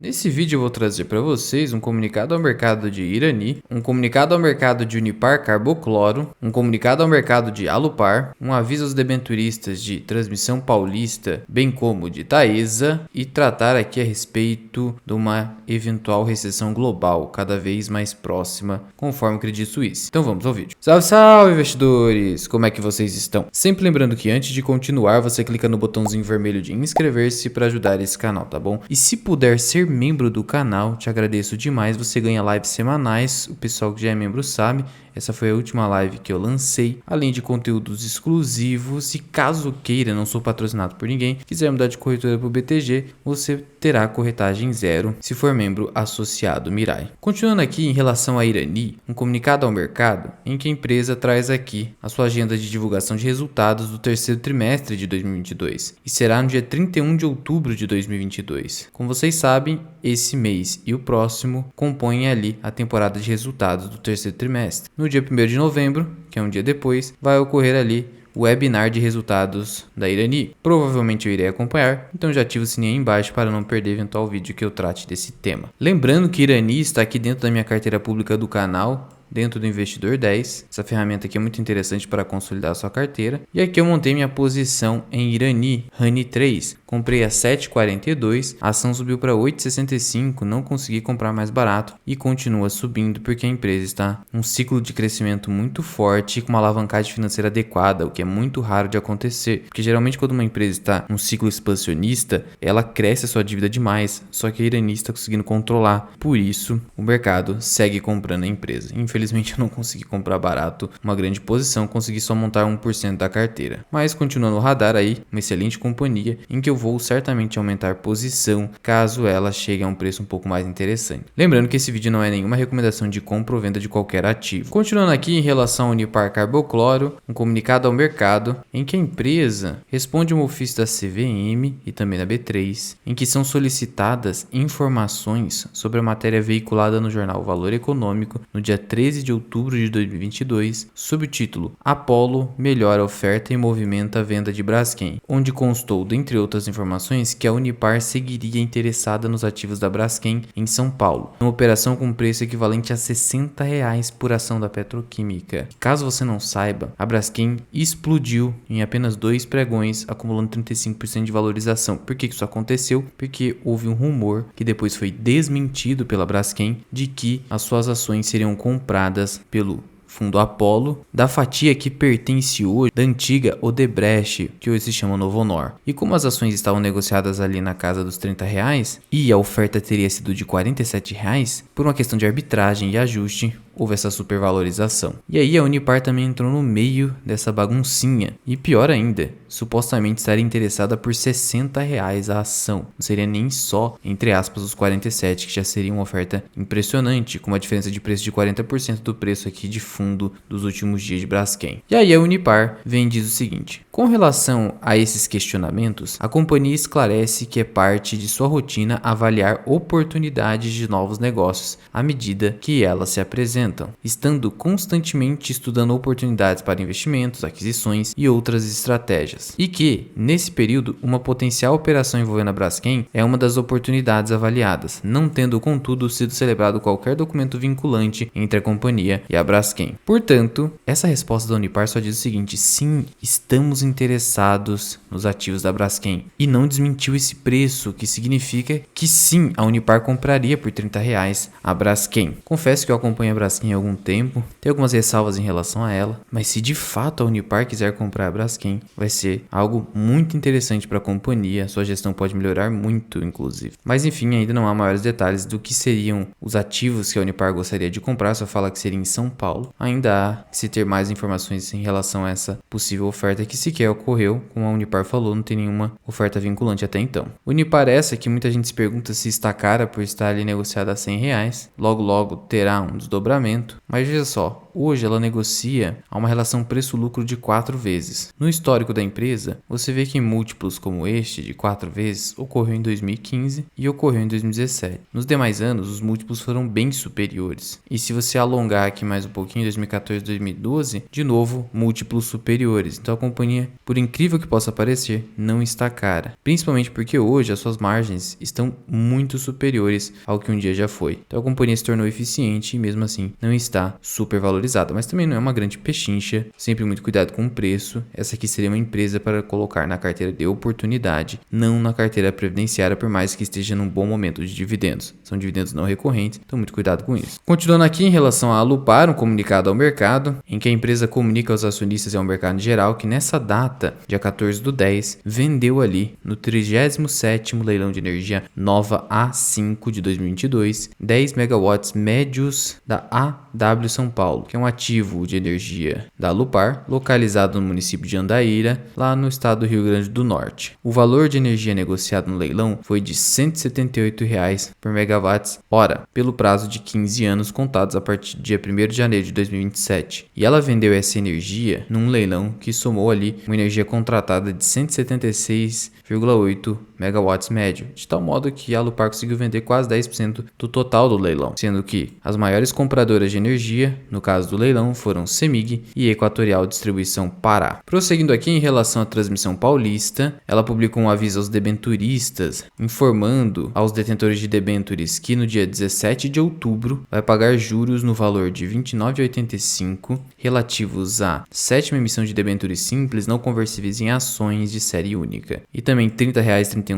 Nesse vídeo eu vou trazer para vocês um comunicado ao mercado de Irani, um comunicado ao mercado de Unipar Carbocloro, um comunicado ao mercado de Alupar, um aviso aos debenturistas de Transmissão Paulista, bem como de Taesa, e tratar aqui a respeito de uma eventual recessão global cada vez mais próxima, conforme o Credit Suisse. Então vamos ao vídeo. Salve, salve, investidores! Como é que vocês estão? Sempre lembrando que antes de continuar, você clica no botãozinho vermelho de inscrever-se para ajudar esse canal, tá bom? E se puder ser membro do canal, te agradeço demais. Você ganha lives semanais, o pessoal que já é membro sabe. Essa foi a última live que eu lancei, além de conteúdos exclusivos. E caso queira, não sou patrocinado por ninguém, quiser mudar de corretora para o BTG, você terá corretagem zero se for membro associado Mirai. Continuando aqui em relação a Irani, um comunicado ao mercado em que a empresa traz aqui a sua agenda de divulgação de resultados do terceiro trimestre de 2022 e será no dia 31 de outubro de 2022. Como vocês sabem, esse mês e o próximo compõem ali a temporada de resultados do terceiro trimestre. No dia 1º de novembro, que é um dia depois, vai ocorrer ali o webinar de resultados da Irani. Provavelmente eu irei acompanhar, então já ativa o sininho aí embaixo para não perder eventual vídeo que eu trate desse tema. Lembrando que Irani está aqui dentro da minha carteira pública do canal, dentro do Investidor 10. Essa ferramenta aqui é muito interessante para consolidar a sua carteira. E aqui eu montei minha posição em Irani, RANI 3. Comprei a 7,42, a ação subiu para 8,65, não consegui comprar mais barato e continua subindo porque a empresa está num ciclo de crescimento muito forte e com uma alavancagem financeira adequada, o que é muito raro de acontecer. Porque geralmente quando uma empresa está num ciclo expansionista, ela cresce a sua dívida demais, só que a Irani está conseguindo controlar. Por isso, o mercado segue comprando a empresa. Infelizmente eu não consegui comprar barato uma grande posição, consegui só montar 1% da carteira. Mas continuando no radar aí, uma excelente companhia em que eu vou certamente aumentar posição caso ela chegue a um preço um pouco mais interessante. Lembrando que esse vídeo não é nenhuma recomendação de compra ou venda de qualquer ativo. Continuando aqui em relação ao Unipar Carbocloro, um comunicado ao mercado em que a empresa responde um ofício da CVM e também da B3, em que são solicitadas informações sobre a matéria veiculada no jornal Valor Econômico no dia 13 de outubro de 2022, sob o título Apollo melhora a oferta e movimenta a venda de Braskem, onde constou, dentre outras informações, que a Unipar seguiria interessada nos ativos da Braskem em São Paulo, uma operação com preço equivalente a R$60 por ação da petroquímica. Caso você não saiba, a Braskem explodiu em apenas 2 pregões, acumulando 35% de valorização. Por que isso aconteceu? Porque houve um rumor, que depois foi desmentido pela Braskem, de que as suas ações seriam compradas pelo fundo Apollo, da fatia que pertence hoje da antiga Odebrecht, que hoje se chama Novonor. E como as ações estavam negociadas ali na casa dos R$30 e a oferta teria sido de R$47, por uma questão de arbitragem e ajuste, houve essa supervalorização. E aí a Unipar também entrou no meio dessa baguncinha. E pior ainda, supostamente estaria interessada por R$60 a ação. Não seria nem só, entre aspas, os 47, que já seria uma oferta impressionante, com uma diferença de preço de 40% do preço aqui de fundo dos últimos dias de Braskem. E aí a Unipar vem e diz o seguinte: com relação a esses questionamentos, a companhia esclarece que é parte de sua rotina avaliar oportunidades de novos negócios à medida que elas se apresentam, estando constantemente estudando oportunidades para investimentos, aquisições e outras estratégias. E que, nesse período, uma potencial operação envolvendo a Braskem é uma das oportunidades avaliadas, não tendo, contudo, sido celebrado qualquer documento vinculante entre a companhia e a Braskem. Portanto, essa resposta da Unipar só diz o seguinte: sim, estamos interessados nos ativos da Braskem, e não desmentiu esse preço, que significa que sim, a Unipar compraria por R$30 a Braskem. Confesso que eu acompanho a Braskem há algum tempo, tenho algumas ressalvas em relação a ela, mas se de fato a Unipar quiser comprar a Braskem, vai ser algo muito interessante para a companhia, sua gestão pode melhorar muito, inclusive. Mas enfim, ainda não há maiores detalhes do que seriam os ativos que a Unipar gostaria de comprar, só fala que seria em São Paulo. Ainda há que se ter mais informações em relação a essa possível oferta que sequer ocorreu, como a Unipar falou, não tem nenhuma oferta vinculante até então. Unipar essa que muita gente se pergunta se está cara por estar ali negociada a R$100, logo terá um desdobramento, mas veja só, hoje ela negocia a uma relação preço-lucro de 4 vezes. No histórico da empresa, você vê que múltiplos como este de 4 vezes ocorreu em 2015 e ocorreu em 2017. Nos demais anos, os múltiplos foram bem superiores. E se você alongar aqui mais um pouquinho, 2014 e 2012, de novo, múltiplos superiores. Então a companhia, por incrível que possa parecer, não está cara. Principalmente porque hoje as suas margens estão muito superiores ao que um dia já foi. Então a companhia se tornou eficiente e mesmo assim não está super valorizada. Mas também não é uma grande pechincha, sempre muito cuidado com o preço. Essa aqui seria uma empresa para colocar na carteira de oportunidade, não na carteira previdenciária, por mais que esteja num bom momento de dividendos. São dividendos não recorrentes, então muito cuidado com isso. Continuando aqui em relação à Alupar, um comunicado ao mercado, em que a empresa comunica aos acionistas e ao mercado em geral que nessa data, dia 14/10, vendeu ali no 37º leilão de energia nova A5 de 2022, 10 megawatts médios da AW São Paulo, que é um ativo de energia da Alupar, localizado no município de Andaíra, lá no estado do Rio Grande do Norte. O valor de energia negociado no leilão foi de R$ 178 por megawatts-hora, pelo prazo de 15 anos contados a partir do dia 1º de janeiro de 2027. E ela vendeu essa energia num leilão que somou ali uma energia contratada de 176,8 megawatts médio, de tal modo que a Alupar conseguiu vender quase 10% do total do leilão, sendo que as maiores compradoras de energia, no caso do leilão, foram CEMIG e Equatorial Distribuição Pará. Prosseguindo aqui em relação à Transmissão Paulista, ela publicou um aviso aos debenturistas, informando aos detentores de debêntures que no dia 17 de outubro vai pagar juros no valor de R$ 29,85 relativos à sétima emissão de debêntures simples não conversíveis em ações de série única, e também R$ 30,31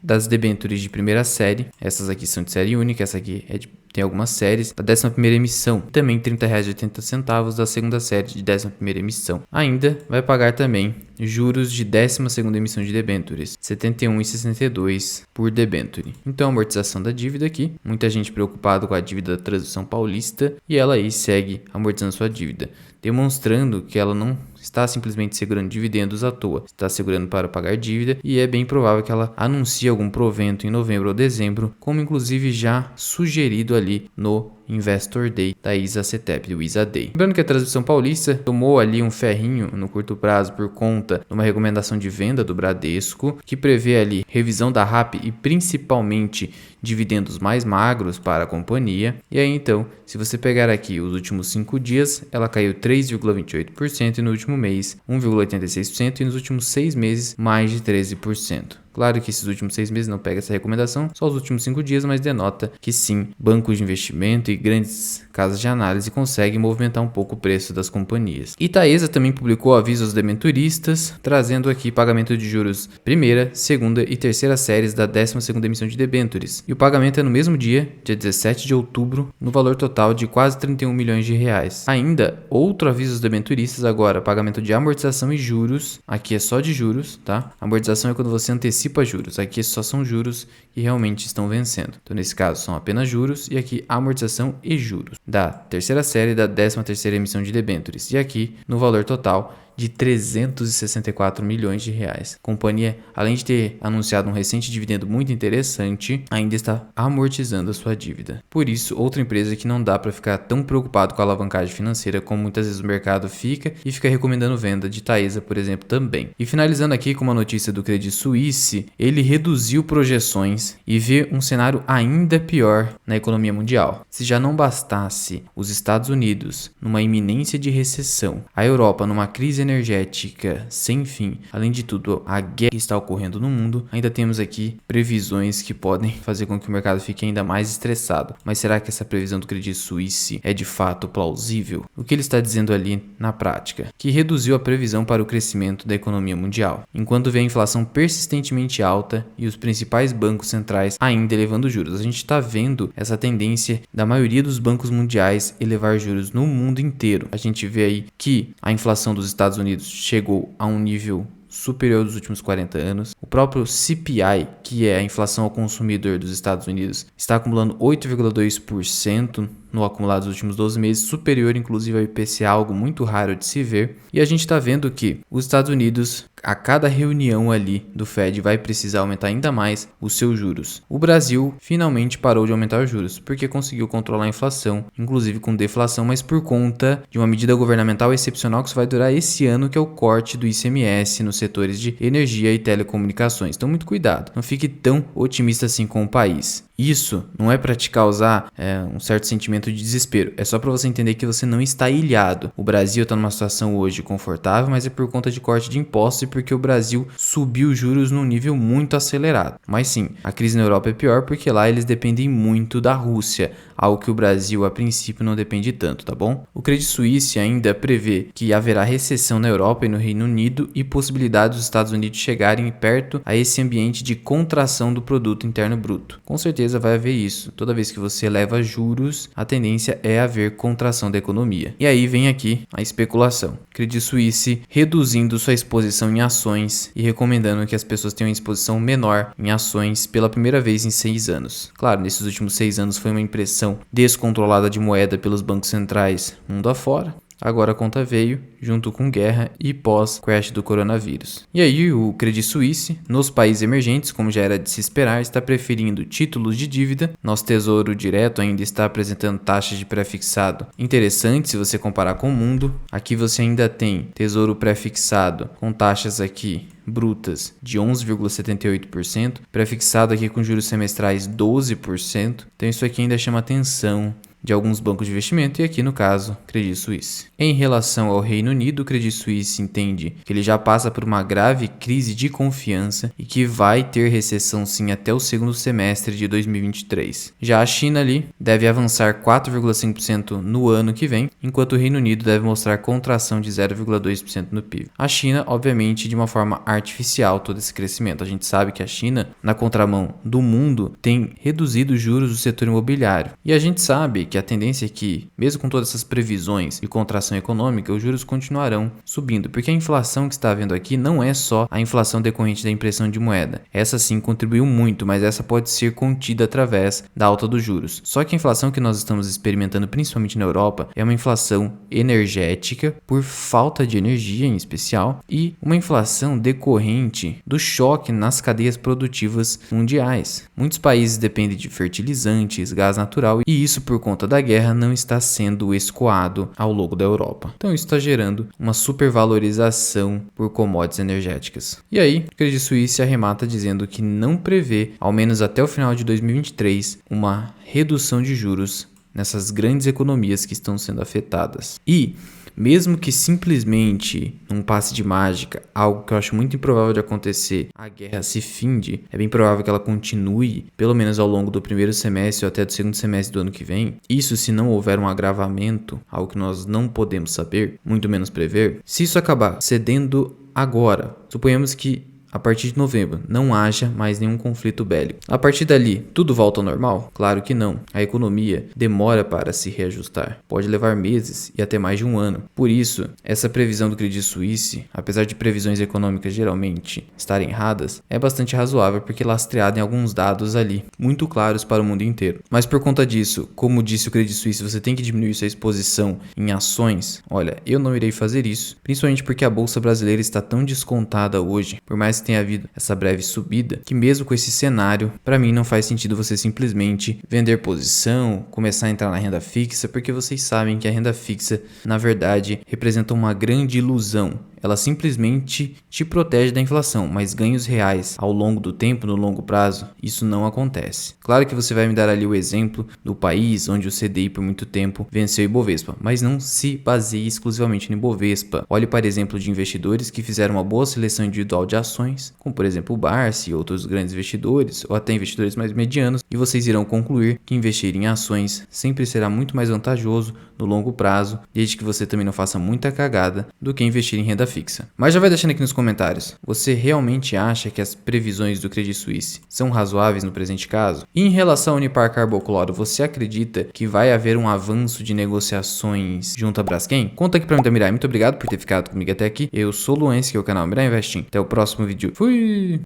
das debêntures de primeira série. Essas aqui são de série única, essa aqui tem algumas séries da 11ª emissão, também R$ 30,80 da segunda série de 11ª emissão. Ainda vai pagar também juros de 12ª emissão de debêntures, R$ 71,62 por debênture. Então a amortização da dívida aqui, muita gente preocupada com a dívida da Transmissão Paulista, e ela aí segue amortizando sua dívida, demonstrando que ela não está simplesmente segurando dividendos à toa, está segurando para pagar dívida, e é bem provável que ela anuncie algum provento em novembro ou dezembro, como inclusive já sugerido ali no Investor Day da ISA-CETEP, do ISA Day. Lembrando que a Transmissão Paulista tomou ali um ferrinho no curto prazo por conta de uma recomendação de venda do Bradesco, que prevê ali revisão da RAP e principalmente dividendos mais magros para a companhia. E aí então, se você pegar aqui os últimos 5 dias, ela caiu 3,28% e no último mês 1,86% e nos últimos 6 meses mais de 13%. Claro que esses últimos 6 meses não pega essa recomendação, só os últimos 5 dias, mas denota que sim, bancos de investimento e grandes casas de análise conseguem movimentar um pouco o preço das companhias. Itaesa também publicou aviso aos debenturistas, trazendo aqui pagamento de juros primeira, segunda e terceira séries da 12ª emissão de debêntures. E o pagamento é no mesmo dia 17 de outubro, no valor total de quase 31 milhões de reais. Ainda, outro aviso aos debenturistas agora, pagamento de amortização e juros. Aqui é só de juros, tá? Amortização é quando você antecipa juros, aqui só são juros que realmente estão vencendo. Então nesse caso são apenas juros e aqui amortização e juros da terceira série da 13ª emissão de debêntures, e aqui no valor total de 364 milhões de reais. A companhia, além de ter anunciado um recente dividendo muito interessante, ainda está amortizando a sua dívida. Por isso, outra empresa que não dá para ficar tão preocupado com a alavancagem financeira como muitas vezes o mercado fica, e fica recomendando venda de Taesa, por exemplo, também. E finalizando aqui com uma notícia do Credit Suisse, ele reduziu projeções e vê um cenário ainda pior na economia mundial. Se já não bastasse os Estados Unidos numa iminência de recessão, a Europa numa crise energética sem fim, além de tudo, a guerra que está ocorrendo no mundo, ainda temos aqui previsões que podem fazer com que o mercado fique ainda mais estressado. Mas será que essa previsão do Credit Suisse é de fato plausível? O que ele está dizendo ali na prática? Que reduziu a previsão para o crescimento da economia mundial, enquanto vê a inflação persistentemente alta e os principais bancos centrais ainda elevando juros. A gente está vendo essa tendência da maioria dos bancos mundiais elevar juros no mundo inteiro. A gente vê aí que a inflação dos Estados Unidos chegou a um nível superior dos últimos 40 anos. O próprio CPI, que é a inflação ao consumidor dos Estados Unidos, está acumulando 8,2% no acumulado dos últimos 12 meses, superior inclusive ao IPCA, algo muito raro de se ver. E a gente está vendo que os Estados Unidos, a cada reunião ali do Fed, vai precisar aumentar ainda mais os seus juros. O Brasil finalmente parou de aumentar os juros, porque conseguiu controlar a inflação, inclusive com deflação, mas por conta de uma medida governamental excepcional que só vai durar esse ano, que é o corte do ICMS nos setores de energia e telecomunicações. Então muito cuidado, não fique tão otimista assim com o país. Isso não é para te causar um certo sentimento de desespero, é só para você entender que você não está ilhado. O Brasil está numa situação hoje confortável, mas é por conta de corte de impostos e porque o Brasil subiu os juros num nível muito acelerado. Mas sim, a crise na Europa é pior porque lá eles dependem muito da Rússia, algo que o Brasil a princípio não depende tanto, tá bom? O Credit Suisse ainda prevê que haverá recessão na Europa e no Reino Unido e possibilidade dos Estados Unidos chegarem perto a esse ambiente de contração do produto interno bruto. Com certeza vai haver isso. Toda vez que você eleva juros, a tendência é haver contração da economia. E aí vem aqui a especulação. Credit Suisse reduzindo sua exposição em ações e recomendando que as pessoas tenham uma exposição menor em ações pela primeira vez em 6 anos. Claro, nesses últimos 6 anos foi uma impressão descontrolada de moeda pelos bancos centrais mundo afora. Agora a conta veio, junto com guerra e pós-crash do coronavírus. E aí o Credit Suisse, nos países emergentes, como já era de se esperar, está preferindo títulos de dívida. Nosso Tesouro Direto ainda está apresentando taxas de pré-fixado interessantes se você comparar com o mundo. Aqui você ainda tem Tesouro pré-fixado com taxas aqui brutas de 11,78%, pré-fixado aqui com juros semestrais 12%. Então isso aqui ainda chama atenção de alguns bancos de investimento e aqui no caso Credit Suisse. Em relação ao Reino Unido, o Credit Suisse entende que ele já passa por uma grave crise de confiança e que vai ter recessão sim até o segundo semestre de 2023. Já a China ali deve avançar 4,5% no ano que vem, enquanto o Reino Unido deve mostrar contração de 0,2% no PIB. A China, obviamente, de uma forma artificial todo esse crescimento. A gente sabe que a China, na contramão do mundo, tem reduzido os juros do setor imobiliário. E a gente sabe que a tendência é que, mesmo com todas essas previsões de contração econômica, os juros continuarão subindo, porque a inflação que está havendo aqui não é só a inflação decorrente da impressão de moeda. Essa sim contribuiu muito, mas essa pode ser contida através da alta dos juros. Só que a inflação que nós estamos experimentando, principalmente na Europa, é uma inflação energética, por falta de energia em especial, e uma inflação decorrente do choque nas cadeias produtivas mundiais. Muitos países dependem de fertilizantes, gás natural, e isso por conta da guerra não está sendo escoado ao longo da Europa. Então isso está gerando uma supervalorização por commodities energéticas. E aí, o Credit Suisse arremata dizendo que não prevê, ao menos até o final de 2023, uma redução de juros nessas grandes economias que estão sendo afetadas. E mesmo que simplesmente, num passe de mágica, algo que eu acho muito improvável de acontecer, a guerra se finde, é bem provável que ela continue, pelo menos ao longo do primeiro semestre ou até do segundo semestre do ano que vem. Isso se não houver um agravamento, algo que nós não podemos saber, muito menos prever. Se isso acabar cedendo agora, suponhamos que a partir de novembro não haja mais nenhum conflito bélico. A partir dali, tudo volta ao normal? Claro que não. A economia demora para se reajustar. Pode levar meses e até mais de um ano. Por isso, essa previsão do Credit Suisse, apesar de previsões econômicas geralmente estarem erradas, é bastante razoável porque lastreada em alguns dados ali, muito claros para o mundo inteiro. Mas por conta disso, como disse o Credit Suisse, você tem que diminuir sua exposição em ações. Olha, eu não irei fazer isso, principalmente porque a bolsa brasileira está tão descontada hoje, por mais que tenha havido essa breve subida, que mesmo com esse cenário, para mim não faz sentido você simplesmente vender posição, começar a entrar na renda fixa, porque vocês sabem que a renda fixa, na verdade, representa uma grande ilusão. Ela simplesmente te protege da inflação, mas ganhos reais ao longo do tempo, no longo prazo, isso não acontece. Claro que você vai me dar ali o exemplo do país onde o CDI por muito tempo venceu o Ibovespa, mas não se baseie exclusivamente no Ibovespa. Olhe para exemplo de investidores que fizeram uma boa seleção individual de ações, como por exemplo o Barsi e outros grandes investidores, ou até investidores mais medianos, e vocês irão concluir que investir em ações sempre será muito mais vantajoso no longo prazo, desde que você também não faça muita cagada, do que investir em renda fixa. Mas já vai deixando aqui nos comentários, você realmente acha que as previsões do Credit Suisse são razoáveis no presente caso? E em relação ao Unipar Carbocloro, você acredita que vai haver um avanço de negociações junto à Braskem? Conta aqui pra mim, Mirai. Muito obrigado por ter ficado comigo até aqui. Eu sou o Luan, esse aqui é o canal Mirai Investing. Até o próximo vídeo. Fui!